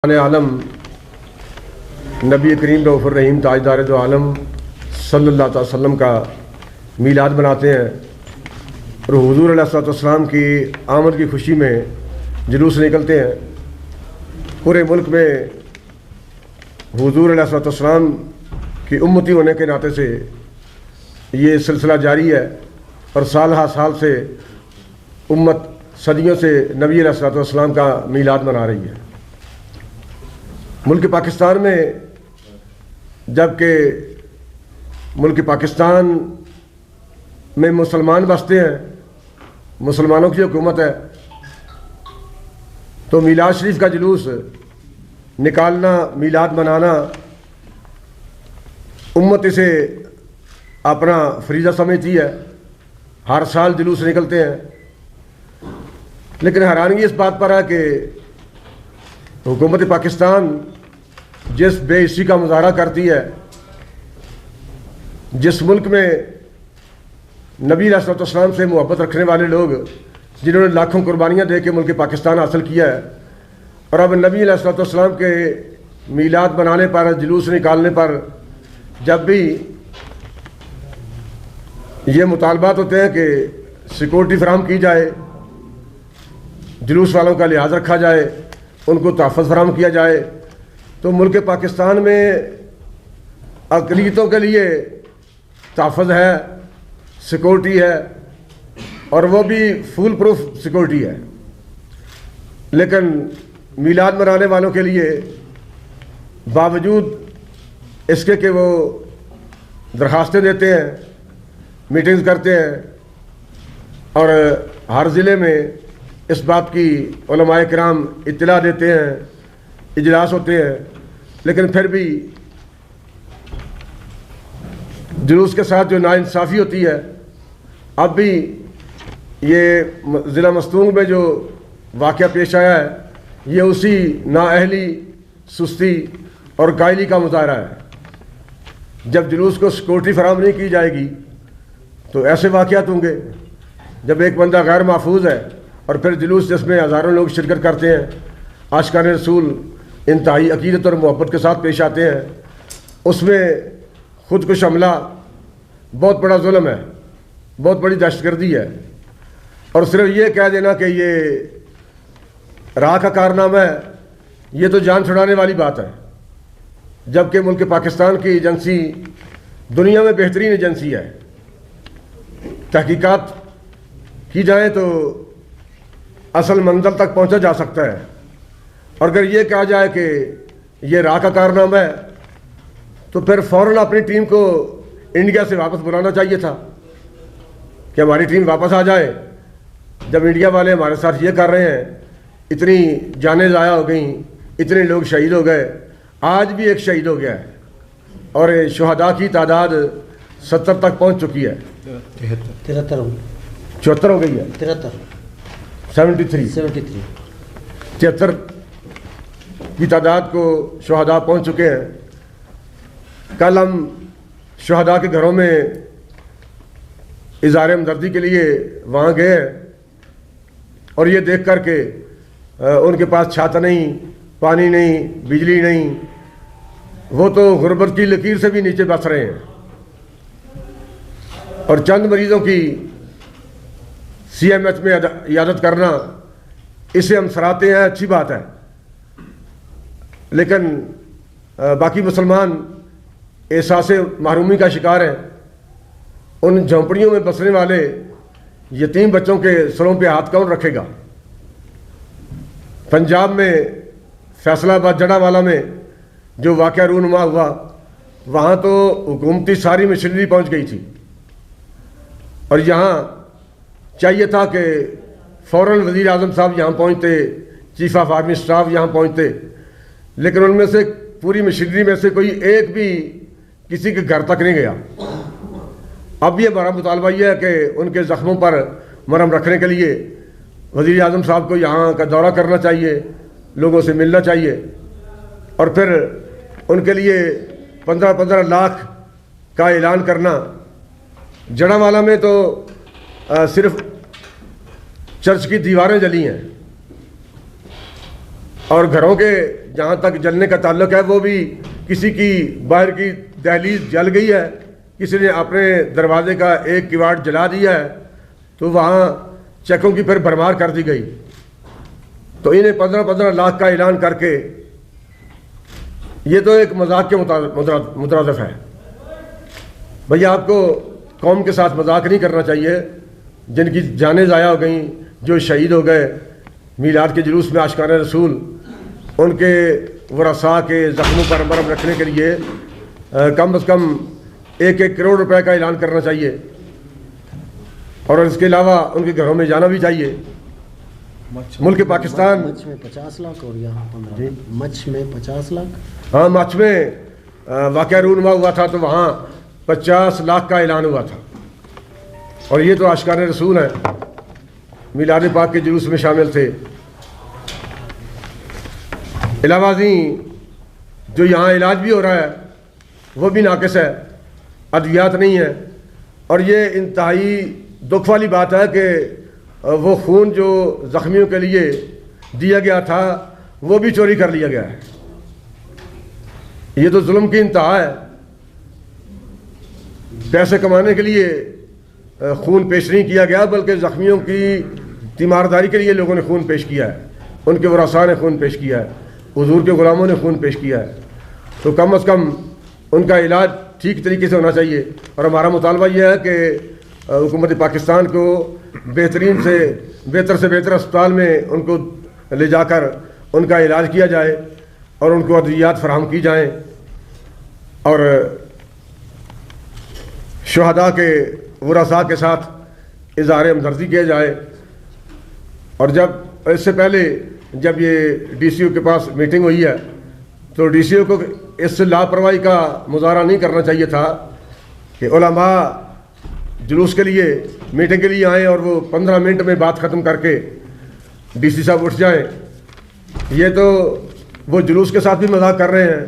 आलम नबी करीम रऊफ़ुर रहीम ताजदार दो आलम सल्लल्लाहु अलैहि वसल्लम का मीलाद मनाते हैं और हुज़ूर अलैहिस्सलाम की आमद की खुशी में जुलूस निकलते हैं। पूरे मुल्क में हुज़ूर अलैहिस्सलाम की उम्मती होने के नाते से ये सिलसिला जारी है और साल हर साल से उम्मत सदियों से नबी अलैहिस्सलाम का मीलाद मना रही है। मुल्क पाकिस्तान में जबकि मुल्क पाकिस्तान में मुसलमान बसते हैं, मुसलमानों की हुकूमत है, तो मीलाद शरीफ का जुलूस निकालना, मीलाद मनाना उम्मत इसे अपना फरीज़ा समझती है। हर साल जुलूस निकलते हैं, लेकिन हैरानगी इस बात पर है कि हुकूमत पाकिस्तान जिस बेइज्जती का मुजाहरा करती है, जिस मुल्क में नबी अलैहिस्सलाम से मोहब्बत रखने वाले लोग जिन्होंने लाखों कुर्बानियाँ दे के मुल्क पाकिस्तान हासिल किया है, और अब नबी अलैहिस्सलाम के मीलाद मनाने पर, जुलूस निकालने पर जब भी ये मुतालबात होते हैं कि सिक्योरिटी फराहम की जाए, जुलूस वालों का लिहाज रखा जाए, उनको तहफ़्फ़ुज़ फराहम किया जाए, तो मुल्क पाकिस्तान में अक़लियतों के लिए तहफ़्फ़ुज़ है, सिक्योरिटी है, और वो भी फुल प्रूफ सिक्योरिटी है। लेकिन मीलाद मनाने वालों के लिए बावजूद इसके कि वो दरख्वास्तें देते हैं, मीटिंग्स करते हैं और हर ज़िले में इस बात की उलमाए किराम इत्तला देते हैं, इजलास होते हैं, लेकिन फिर भी जुलूस के साथ जो नाइंसाफ़ी होती है, अब भी ये ज़िला मस्तूंग में जो वाक़या पेश आया है, ये उसी नाअहली, सुस्ती और कायली का मुज़ाहरा है। जब जुलूस को सिक्योरिटी फराहम नहीं की जाएगी तो ऐसे वाक़यात होंगे। जब एक बंदा गैर महफूज है और फिर जुलूस जिसमें हज़ारों लोग शिरकत करते हैं, आशिकान रसूल इंतहाई अकीदत और मोहब्बत के साथ पेश आते हैं, उसमें खुदकुश हमला बहुत बड़ा जुल्म है, बहुत बड़ी दहशतगर्दी है। और सिर्फ ये कह देना कि ये राह का कारनामा है, ये तो जान छुड़ाने वाली बात है। जबकि मुल्क पाकिस्तान की एजेंसी दुनिया में बेहतरीन एजेंसी है, तहकीकात की जाए तो असल मंजिल तक पहुंचा जा सकता है। और अगर ये कहा जाए कि ये राह का कारनामा है, तो फिर फ़ौरन अपनी टीम को इंडिया से वापस बुलाना चाहिए था कि हमारी टीम वापस आ जाए। जब इंडिया वाले हमारे साथ ये कर रहे हैं, इतनी जानें ज़ाया हो गई, इतने लोग शहीद हो गए, आज भी एक शहीद हो गया है और शुहदा की तादाद 70 तक पहुँच चुकी है। 74 हो गई है, 73 73 की तादाद को शुहदा पहुंच चुके हैं। कल हम शुहदा के घरों में इज़हार हमदर्दी के लिए वहाँ गए और ये देख कर के उनके पास छाता नहीं, पानी नहीं, बिजली नहीं, वो तो गुर्बत की लकीर से भी नीचे बस रहे हैं। और चंद मरीज़ों की CMH में इयादत करना, इसे हम सराहते हैं, अच्छी बात है। लेकिन बाकी मुसलमान एहसास महरूमी का शिकार हैं। उन झोंपड़ियों में बसने वाले यतीम बच्चों के सरों पे हाथ कौन रखेगा? पंजाब में फैसलाबाद जड़ावाला में जो वाक़या रूनुमा हुआ, वहाँ तो हुकूमती सारी मशीनरी पहुँच गई थी और यहाँ चाहिए था कि फ़ौरन वज़ीर आज़म साहब यहाँ पहुँचते, चीफ ऑफ आर्मी स्टाफ यहाँ पहुँचते, लेकिन उनमें से पूरी मशीनरी में से कोई एक भी किसी के घर तक नहीं गया। अब ये हमारा मुतालबा ये है कि उनके ज़ख्मों पर मरहम रखने के लिए वज़ीर आज़म साहब को यहाँ का दौरा करना चाहिए, लोगों से मिलना चाहिए और फिर उनके लिए 15-15 लाख का ऐलान करना। जड़ावाला में तो सिर्फ चर्च की दीवारें जली हैं, और घरों के जहाँ तक जलने का ताल्लुक है, वो भी किसी की बाहर की दहलीज जल गई है, किसी ने अपने दरवाजे का एक किवाड़ जला दिया है, तो वहाँ चेकों की फिर भरमार कर दी गई। तो इन्हें 15-15 लाख का ऐलान करके, ये तो एक मजाक के मुतरादिफ है। भैया, आपको कौम के साथ मजाक नहीं करना चाहिए। जिनकी जानें ज़ाया हो गई, जो शहीद हो गए मीलाद के जुलूस में आशिकाने रसूल, उनके वरसा के ज़ख्मों पर मरहम रखने के लिए कम से कम 1-1 करोड़ रुपए का ऐलान करना चाहिए, और इसके अलावा उनके घरों में जाना भी चाहिए। मुल्क पाकिस्तान मच में 50 लाख और यहाँ 15 मच में 50 लाख। हाँ, मच में वाक़या रूनमा हुआ था तो वहाँ 50 लाख का ऐलान हुआ था। और ये तो आशिकाने रसूल हैं, मिलाद पाक के जुलूस में शामिल थे। इलावाजी जो यहाँ इलाज भी हो रहा है वो भी नाकिस है, अद्वियात नहीं है। और ये इंतहाई दुख वाली बात है कि वो खून जो ज़ख्मियों के लिए दिया गया था वो भी चोरी कर लिया गया है। ये तो जुल्म की इंतहा है। पैसे कमाने के लिए खून पेश नहीं किया गया, बल्कि ज़ख्मियों की तीमारदारी के लिए लोगों ने खून पेश किया है, उनके वरासा ने खून पेश किया है, हुजूर के ग़ुलामों ने खून पेश किया है। तो कम अज़ कम उनका इलाज ठीक तरीके से होना चाहिए। और हमारा मुतालबा यह है कि हुकूमत पाकिस्तान को बेहतर से बेहतर अस्पताल में उनको ले जाकर उनका इलाज किया जाए और उनको अद्वियात फराहम की जाएँ, और शुहदा के वरसा के साथ इज़हार हमदर्दी किया जाए। और जब इससे पहले जब ये DCO के पास मीटिंग हुई है तो DCO को इस लापरवाही का मुजाहरा नहीं करना चाहिए था कि उलमा जुलूस के लिए मीटिंग के लिए आएँ और वो 15 मिनट में बात ख़त्म करके DC साहब उठ जाएँ। ये तो वो जुलूस के साथ भी मजाक कर रहे हैं,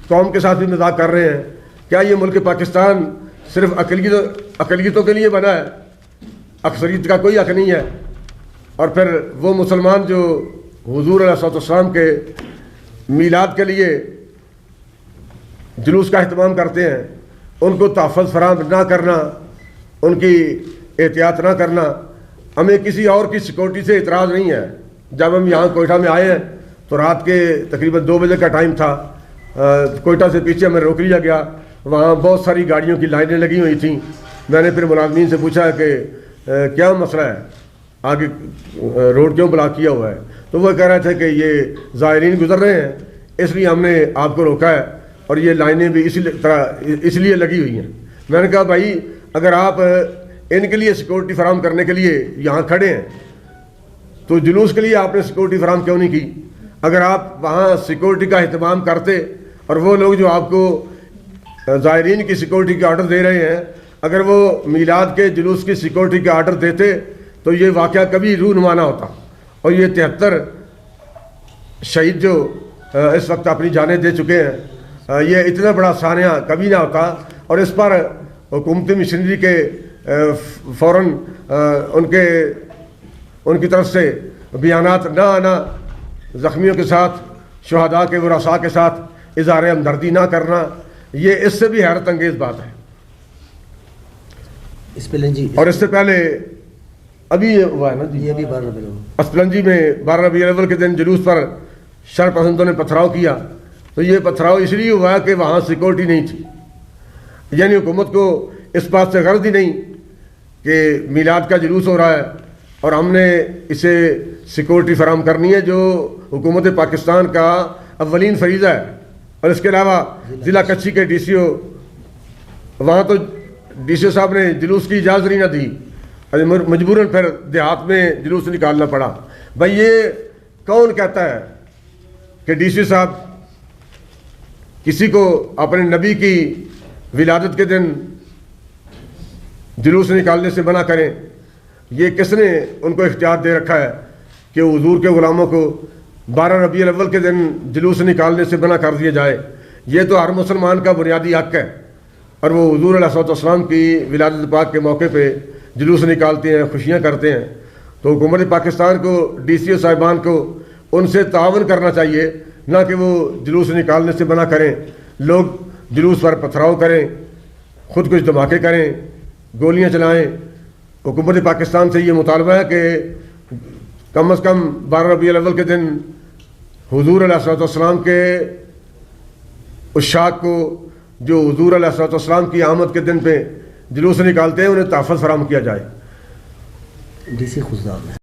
कौम के साथ भी मजाक कर रहे हैं। क्या ये मुल्क पाकिस्तान सिर्फ अक़लियतों के लिए बना है? अक्सरियत का कोई हक़ नहीं है। और फिर वो मुसलमान जो हुजूर अलैहिस्सलाम के मीलाद के लिए जुलूस का अहतमाम करते हैं, उनको तहफ़्फ़ुज़ फराहम ना करना, उनकी एहतियात ना करना, हमें किसी और की सिक्योरिटी से इतराज़ नहीं है। जब हम यहाँ कोयटा में आए हैं तो रात के तकरीबन 2 बजे का टाइम था। कोयटा से पीछे हमें रोक लिया गया, वहाँ बहुत सारी गाड़ियों की लाइनें लगी हुई थी। मैंने फिर मुलाजमीन से पूछा कि क्या मसला है, आगे रोड क्यों ब्लॉक किया हुआ है? तो वो कह रहे थे कि ये ज़ायरीन गुजर रहे हैं, इसलिए हमने आपको रोका है, और ये लाइनें भी इसलिए लगी हुई हैं। मैंने कहा भाई, अगर आप इनके लिए सिक्योरिटी फराहम करने के लिए यहाँ खड़े हैं तो जुलूस के लिए आपने सिक्योरिटी फराहम क्यों नहीं की? अगर आप वहाँ सिक्योरिटी का अहतमाम करते और वो लोग जो आपको ज़ायरीन की सिक्योरिटी के ऑर्डर दे रहे हैं, अगर वो मीलाद के जुलूस की सिक्योरिटी के ऑर्डर देते तो ये वाक़या कभी रूनुमा ना होता। और ये 73 शहीद जो इस वक्त अपनी जानें दे चुके हैं, ये इतना बड़ा सानिया कभी ना होता। और इस पर हुकूमती मिशनरी के फ़ौरन उनकी तरफ से बयानात ना आना, ज़ख्मियों के साथ, शुहदा के वरसा के साथ इज़हार हमदर्दी ना करना, ये इससे भी हैरत अंगेज़ बात है। और इससे पहले अभी ये हुआ है ना जी, ये भी 12 रबीउल अस्पलंजी में 12 रबीउल अव्वल के दिन जुलूस पर शरपसंदों ने पथराव किया। तो ये पथराव इसलिए हुआ कि वहाँ सिक्योरिटी नहीं थी। यानी हुकूमत को इस बात से गर्ज ही नहीं कि मीलाद का जुलूस हो रहा है और हमने इसे सिक्योरिटी फराहम करनी है, जो हुकूमत पाकिस्तान का अव्वलीन फरीज़ा है। और इसके अलावा ज़िला कच्ची के DCO, वहाँ तो DCO साहब ने जुलूस की इजाज़त नहीं ना दी, मजबूरन फिर देहात में जुलूस निकालना पड़ा। भाई, ये कौन कहता है कि DCO साहब किसी को अपने नबी की विलादत के दिन जुलूस निकालने से मना करें? ये किसने उनको इख्तियार दे रखा है कि हुजूर के ग़ुलामों को 12 रबीउल अव्वल के दिन जुलूस निकालने से मना कर दिया जाए? ये तो हर मुसलमान का बुनियादी हक़ है। और वो हुजूर अलैहिस्सलाम की विलादत पाक के मौके पे जुलूस निकालते हैं, खुशियाँ करते हैं। तो हुकूमत पाकिस्तान को, DCO साहिबान को उनसे तावन करना चाहिए, ना कि वो जुलूस निकालने से मना करें। लोग जुलूस पर पथराव करें, ख़ुद कुछ धमाके करें, गोलियां चलाएं। हुकूमत पाकिस्तान से ये मुतालबा है कि कम से कम 12 रबीउल अव्वल के दिन हुजूर अलैहिस्सलाम के उशाक को, जो हुजूर अलैहिस्सलाम की आमद के दिन पे जुलूस निकालते हैं, उन्हें तहफ़्फ़ुज़ फराहम किया जाए। DC खुशदार